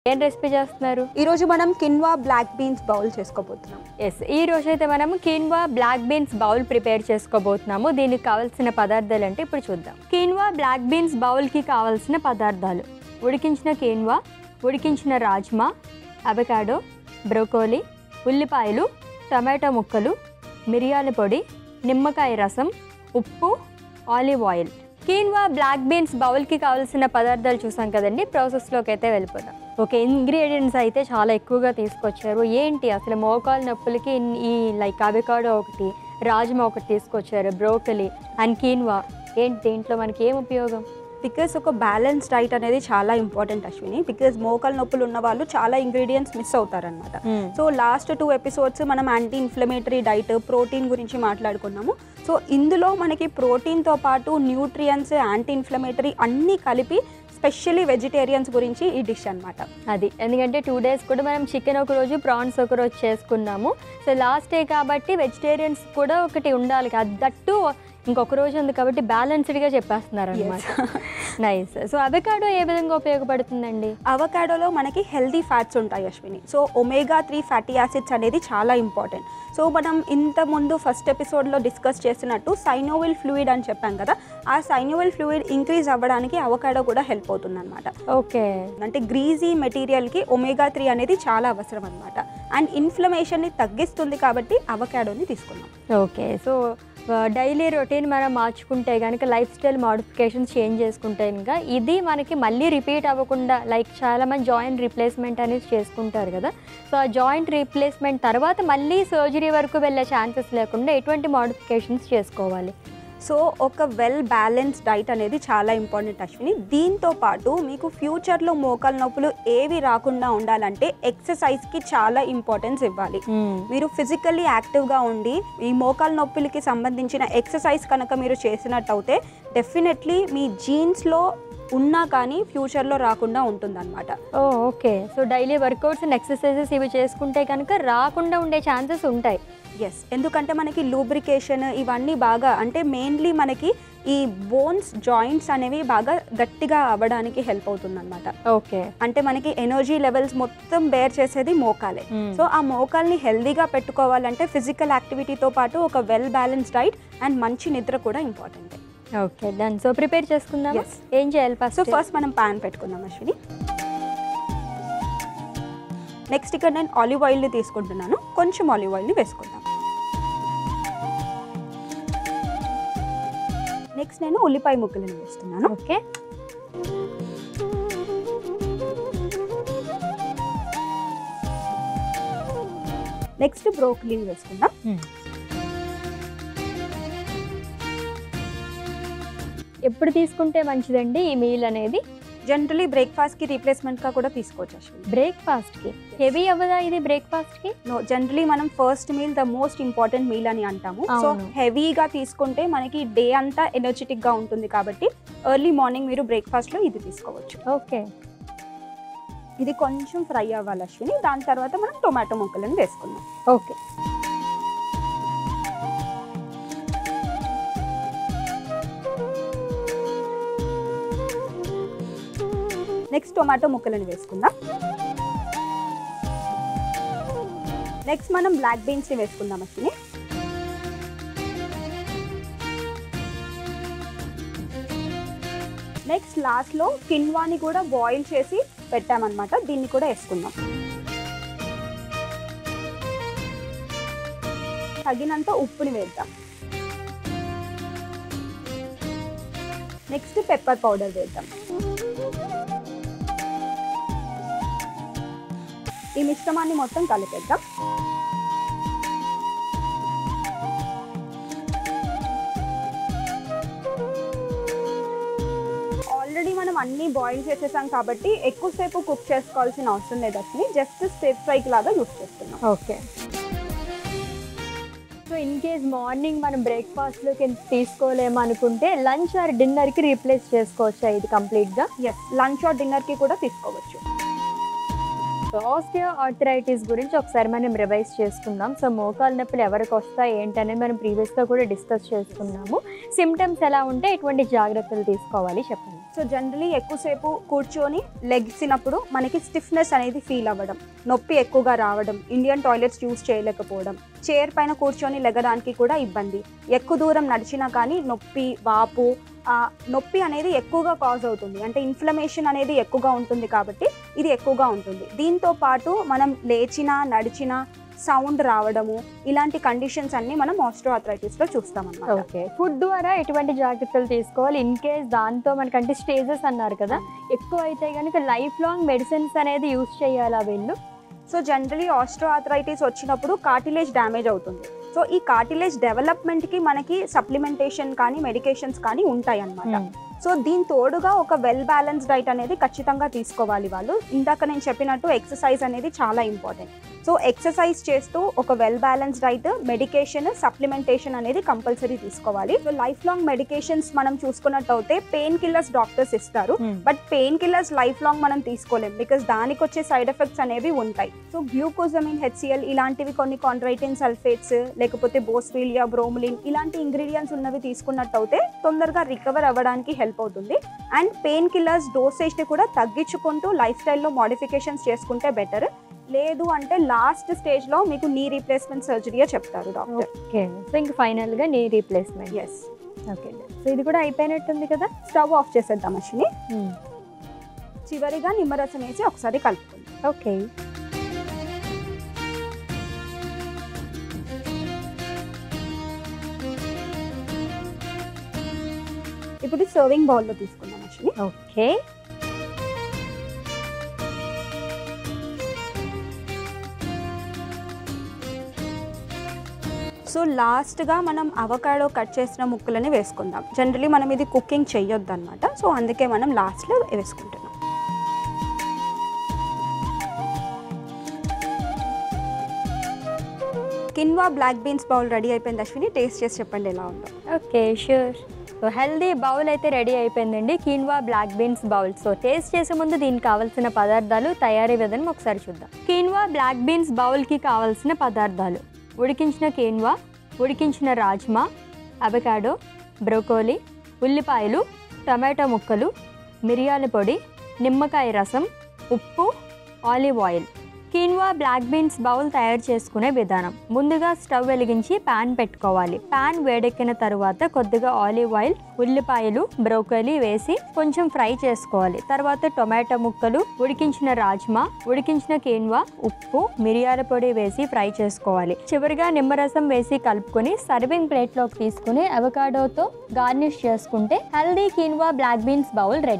ఏం రెసిపీ చేస్తున్నారు? ఈరోజు మనం కిన్వా బ్లాక్ బీన్స్ బౌల్ చేసుకోబోతున్నాం. ఎస్, ఈ రోజైతే మనం quinoa black beans bowl prepare చేసుకోబోతున్నాము. దీనికి కావాల్సిన పదార్థాలు అంటే ఇప్పుడు చూద్దాం. కిన్వా బ్లాక్ బీన్స్ బౌల్కి కావాల్సిన పదార్థాలు: ఉడికించిన కిన్వా, ఉడికించిన రాజ్మా, అవకాడో, బ్రోకోలీ, ఉల్లిపాయలు, టమాటో ముక్కలు, మిరియాల పొడి, నిమ్మకాయ రసం, ఉప్పు, olive oil. Quinoa black beans బౌల్కి కావాల్సిన పదార్థాలు చూసాం కదండి. ప్రాసెస్లోకి అయితే వెళ్ళిపోదాం. ఓకే, ఇంగ్రీడియంట్స్ అయితే చాలా ఎక్కువగా తీసుకొచ్చారు. ఏంటి అసలు మోకాలు నొప్పులకి ఈ లైక్ అవకాడో ఒకటి, రాజ్మా ఒకటి తీసుకొచ్చారు, బ్రోకలీ అండ్ కిన్వా. ఏంటి దీంట్లో మనకి ఏం ఉపయోగం? బికాస్ ఒక బ్యాలెన్స్ డైట్ అనేది చాలా ఇంపార్టెంట్ అశ్విని. బికాస్ మోకాలు నొప్పులు ఉన్న వాళ్ళు చాలా ఇంగ్రీడియంట్స్ మిస్ అవుతారనమాట. సో లాస్ట్ 2 ఎపిసోడ్స్ మనం యాంటీ ఇన్ఫ్లమేటరీ డైట్, ప్రోటీన్ గురించి మాట్లాడుకున్నాము. సో ఇందులో మనకి ప్రోటీన్తో పాటు న్యూట్రియంట్స్, యాంటీ ఇన్ఫ్లమేటరీ అన్నీ కలిపి స్పెషల్లీ వెజిటేరియన్స్ గురించి ఈ డిష్ అనమాట. అది ఎందుకంటే 2 days కూడా మనం చికెన్ ఒక రోజు, ప్రాన్స్ ఒక రోజు చేసుకున్నాము. సో లాస్ట్ డే కాబట్టి వెజిటేరియన్స్ కూడా ఒకటి ఉండాలి కదా, దట్టు ఇంకొక రోజు ఉంది కాబట్టి బ్యాలెన్స్డ్గా చెప్పేస్తున్నారు అనమాట. నైస్. సో అవకాడో ఏ విధంగా ఉపయోగపడుతుందండి? అవకాడోలో మనకి హెల్దీ ఫ్యాట్స్ ఉంటాయి Ashwini. So omega-3 fatty acids అనేది చాలా ఇంపార్టెంట్. సో మనం ఇంతకుముందు ఫస్ట్ ఎపిసోడ్లో డిస్కస్ చేసినట్టు సైనోవిల్ ఫ్లూయిడ్ అని చెప్పాం కదా, ఆ సైనోవిల్ ఫ్లూయిడ్ ఇంక్రీజ్ అవ్వడానికి అవకాడో కూడా హెల్ప్ అవుతుంది అనమాట. ఓకే, అంటే గ్రీజీ మెటీరియల్కి omega-3 అనేది చాలా అవసరం అనమాట. అండ్ ఇన్ఫ్లమేషన్ని తగ్గిస్తుంది కాబట్టి అవకాడోని తీసుకున్నాం. ఓకే. సో డైలీ రొటీన్ మనం మార్చుకుంటే కనుక, లైఫ్ స్టైల్ మోడిఫికేషన్స్ చేంజ్ చేసుకుంటే కనుక ఇది మనకి మళ్ళీ రిపీట్ అవ్వకుండా, లైక్ చాలామంది జాయింట్ రీప్లేస్మెంట్ అనేది చేసుకుంటారు కదా. సో ఆ జాయింట్ రీప్లేస్మెంట్ తర్వాత మళ్ళీ సర్జరీ వరకు వెళ్ళే ఛాన్సెస్ లేకుండా ఎటువంటి మోడిఫికేషన్స్ చేసుకోవాలి? సో ఒక వెల్ బ్యాలెన్స్ డైట్ అనేది చాలా ఇంపార్టెంట్ అశ్విని. దీంతో పాటు మీకు ఫ్యూచర్లో మోకాలు నొప్పులు ఏవి రాకుండా ఉండాలంటే ఎక్సర్సైజ్కి చాలా ఇంపార్టెన్స్ ఇవ్వాలి. మీరు ఫిజికల్లీ యాక్టివ్గా ఉండి ఈ మోకాలు నొప్పులకి సంబంధించిన ఎక్సర్సైజ్ కనుక మీరు చేసినట్టయితే డెఫినెట్లీ మీ జీన్స్లో ఉన్నా కానీ ఫ్యూచర్లో రాకుండా ఉంటుందన్నమాట. Okay. So daily workouts and exercises ఇవి చేసుకుంటే కనుక రాకుండా ఉండే ఛాన్సెస్ ఉంటాయి. ఎస్, ఎందుకంటే మనకి లూబ్రికేషన్ ఇవన్నీ బాగా, అంటే మెయిన్లీ మనకి ఈ బోన్స్, జాయింట్స్ అనేవి బాగా గట్టిగా అవ్వడానికి హెల్ప్ అవుతుందన్నమాట. ఓకే, అంటే మనకి ఎనర్జీ లెవెల్స్ మొత్తం బేర్ చేసేది మోకాలే. సో ఆ మోకాల్ని హెల్దీగా పెట్టుకోవాలంటే ఫిజికల్ యాక్టివిటీతో పాటు ఒక వెల్ బ్యాలెన్స్ డైట్ అండ్ మంచి నిద్ర కూడా important. Okay, done. So prepare చేసుకుందాం. ఏం చేయాలి ఫస్ట్? సో ఫస్ట్ మనం పాన్ పెట్టుకుందాం అశ్విని. నెక్స్ట్ ఇక్కడ నేను ఆలివ్ ఆయిల్ని తీసుకుంటున్నాను. కొంచెం ఆలివ్ ఆయిల్ని వేసుకుందాం. నెక్స్ట్ నేను ఉల్లిపాయ ముక్కలను వేస్తున్నాను. ఓకే, నెక్స్ట్ బ్రోకలీని వేసుకుందాం. ఎప్పుడు తీసుకుంటే మంచిదండి ఈ మీల్ అనేది? జనరలీ బ్రేక్ఫాస్ట్కి రీప్లేస్మెంట్గా కూడా తీసుకోవచ్చు అశ్విని. బ్రేక్ఫాస్ట్కి హెవీ అవ్వదా ఇది? బ్రేక్ఫాస్ట్కి నో, జనరలీ మనం first meal the most important meal అని అంటాము. సో హెవీగా తీసుకుంటే మనకి డే అంతా ఎనర్జెటిక్గా ఉంటుంది కాబట్టి ఎర్లీ మార్నింగ్ మీరు బ్రేక్ఫాస్ట్లో ఇది తీసుకోవచ్చు. ఓకే, ఇది కొంచెం ఫ్రై అవ్వాలి అశ్విని. దాని తర్వాత మనం టొమాటో ముక్కలను వేసుకుందాం. ఓకే. నెక్స్ట్ టొమాటో ముక్కలను వేసుకుందాం. నెక్స్ట్ మనం బ్లాక్ బీన్స్ని వేసుకుందాం అశ్విని. నెక్స్ట్ లాస్ట్లో కిన్వాని కూడా బాయిల్ చేసి పెట్టామన్నమాట, దీన్ని కూడా వేసుకుందాం. తగినంత ఉప్పుని వేద్దాం. నెక్స్ట్ పెప్పర్ పౌడర్ వేద్దాం. ఈ మిశ్రమాన్ని మొత్తం కలిపేద్దాం. ఆల్రెడీ మనం అన్నీ బాయిల్ చేసేసాం కాబట్టి ఎక్కువసేపు కుక్ చేసుకోవాల్సిన అవసరం లేదు అసలు. జస్ట్ స్టిర్ ఫ్రై లాగా యూస్ చేస్తున్నాం. Okay. So in case morning మనం బ్రేక్ఫాస్ట్లోకి తీసుకోలేము అనుకుంటే లంచ్ ఆర్ డిన్నర్కి రీప్లేస్ చేసుకోవచ్చా ఇది కంప్లీట్గా? ఎస్, లంచ్ ఆర్ డిన్నర్కి కూడా తీసుకోవచ్చు. సో ఆస్టియో ఆర్థరైటిస్ గురించి ఒకసారి మనం రివైజ్ చేసుకుందాం. సో మోకాలు నొప్పులు ఎవరికి వస్తాయి ఏంటనేది మనం ప్రీవియస్గా కూడా డిస్కస్ చేసుకున్నాము. సిమ్టమ్స్ ఎలా ఉంటే ఎటువంటి జాగ్రత్తలు తీసుకోవాలి చెప్పండి. సో సో జనరలీ ఎక్కువసేపు కూర్చొని లెగ్సినప్పుడు మనకి స్టిఫ్నెస్ అనేది ఫీల్ అవ్వడం, నొప్పి ఎక్కువగా రావడం, ఇండియన్ టాయిలెట్స్ యూజ్ చేయలేకపోవడం, చైర్ పైన కూర్చొని లెగడానికి కూడా ఇబ్బంది, ఎక్కువ దూరం నడిచినా కానీ నొప్పి, వాపు, నొప్పి అనేది ఎక్కువగా కాజ్ అవుతుంది. అంటే ఇన్ఫ్లమేషన్ అనేది ఎక్కువగా ఉంటుంది కాబట్టి ఇది ఎక్కువగా ఉంటుంది. దీంతో పాటు మనం లేచినా నడిచినా సౌండ్ రావడము, ఇలాంటి కండిషన్స్ అన్ని మనం ఆస్టియోఆర్థరైటిస్లో చూస్తామన్నమాట. ఓకే, ఫుడ్ ద్వారా ఎటువంటి జాగ్రత్తలు తీసుకోవాలి ఇన్ కేస్ దాంతో మనకంటే స్టేజెస్ అన్నారు కదా, ఎక్కువ అయితే కనుక లైఫ్ లాంగ్ మెడిసిన్స్ అనేది యూజ్ చేయాలా వీళ్ళు? సో జనరలీ ఆస్టియోఆర్థరైటిస్ వచ్చినప్పుడు కార్టిలేజ్ డ్యామేజ్ అవుతుంది. సో ఈ కార్టిలేజ్ డెవలప్మెంట్కి మనకి సప్లిమెంటేషన్ కానీ మెడికేషన్స్ కానీ ఉంటాయి అన్నమాట. సో దీని తోడుగా ఒక వెల్ బ్యాలెన్స్ డైట్ అనేది ఖచ్చితంగా తీసుకోవాలి వాళ్ళు. ఇందాక నేను చెప్పినట్టు ఎక్సర్సైజ్ అనేది చాలా ఇంపార్టెంట్. సో ఎక్సర్సైజ్ చేస్తూ ఒక well balance diet, medication, supplementation అనేది కంపల్సరీ తీసుకోవాలి. సో లైఫ్ లాంగ్ మెడికేషన్స్ మనం చూసుకున్నట్టు అయితే పెయిన్ కిల్లర్స్ డాక్టర్స్ ఇస్తారు, but pain killers life long మనం తీసుకోలేం బికాస్ దానికి వచ్చే సైడ్ ఎఫెక్ట్స్ అనేవి ఉంటాయి. సో గ్లూకోజమిన్, హెచ్సిఎల్ ఇలాంటివి కొన్ని కాండ్రైటిన్ సల్ఫేట్స్ లేకపోతే బోస్ఫీలియా, బ్రోమిలిన్ ఇలాంటి ఇంగ్రీడియంట్స్ ఉన్నవి తీసుకున్నట్టు అయితే తొందరగా రికవర్ అవ్వడానికి హెల్ప్ అవుతుంది. అండ్ పెయిన్ కిల్లర్స్ డోసేజ్ని కూడా తగ్గించుకుంటూ లైఫ్ స్టైల్లో మోడిఫికేషన్స్ చేసుకుంటే బెటర్. లేదు అంటే లాస్ట్ స్టేజ్లో మీకు నీ రీప్లేస్మెంట్ సర్జరీయే చెప్తారు డాక్టర్. ఓకే, సో ఇంక ఫైనల్గా knee replacement. Yes. Okay, so ఇది కూడా అయిపోయినట్టుంది కదా, స్టవ్ ఆఫ్ చేసేద్దాం మషిని. చివరిగా నిమ్మరసం వేసి ఒకసారి కలుపుకుందాం. ఓకే, ఇప్పుడు సర్వింగ్ బౌల్లో తీసుకుందాం మషిని. ఓకే, సో లాస్ట్గా మనం అవకాడో కట్ చేసిన ముక్కలని వేసుకుందాం. జనరలీ మనం ఇది కుకింగ్ చెయ్యొద్దు అనమాట, సో అందుకే మనం లాస్ట్లో వేసుకుంటున్నాం. Quinoa black beans bowl ready అయిపోయింది అశ్విని, టేస్ట్ చేసి చెప్పండి ఎలా ఉందో. Okay, sure. So healthy bowl అయితే రెడీ అయిపోయిందండి, quinoa black beans bowl. So taste చేసే ముందు దీనికి కావాల్సిన పదార్థాలు, తయారీ విధానం ఒకసారి చూద్దాం. కీన్వా బ్లాక్ బీన్స్ బౌల్కి కావాల్సిన పదార్థాలు: ఉడికించిన కీన్వా, ఉడికించిన రాజ్మా, అవకాడో, బ్రోకోలీ, ఉల్లిపాయలు, టమాటో ముక్కలు, మిరియాల పొడి, నిమ్మకాయ రసం, ఉప్పు, olive oil. Quinoa black beans bowl తయారు చేసుకునే విధానం: ముందుగా స్టవ్ వెలిగించి ప్యాన్ పెట్టుకోవాలి. ప్యాన్ వేడెక్కిన తరువాత కొద్దిగా ఆలివ్ ఆయిల్, ఉల్లిపాయలు, బ్రోకలీ వేసి కొంచెం ఫ్రై చేసుకోవాలి. తర్వాత టొమాటో ముక్కలు, ఉడికించిన రాజ్మా, ఉడికించిన కీన్వా, ఉప్పు, మిరియాల పొడి వేసి ఫ్రై చేసుకోవాలి. చివరిగా నిమ్మరసం వేసి కలుపుకొని సర్వింగ్ ప్లేట్లోకి తీసుకుని అవకాడోతో గార్నిష్ చేసుకుంటే healthy quinoa black beans bowl ready.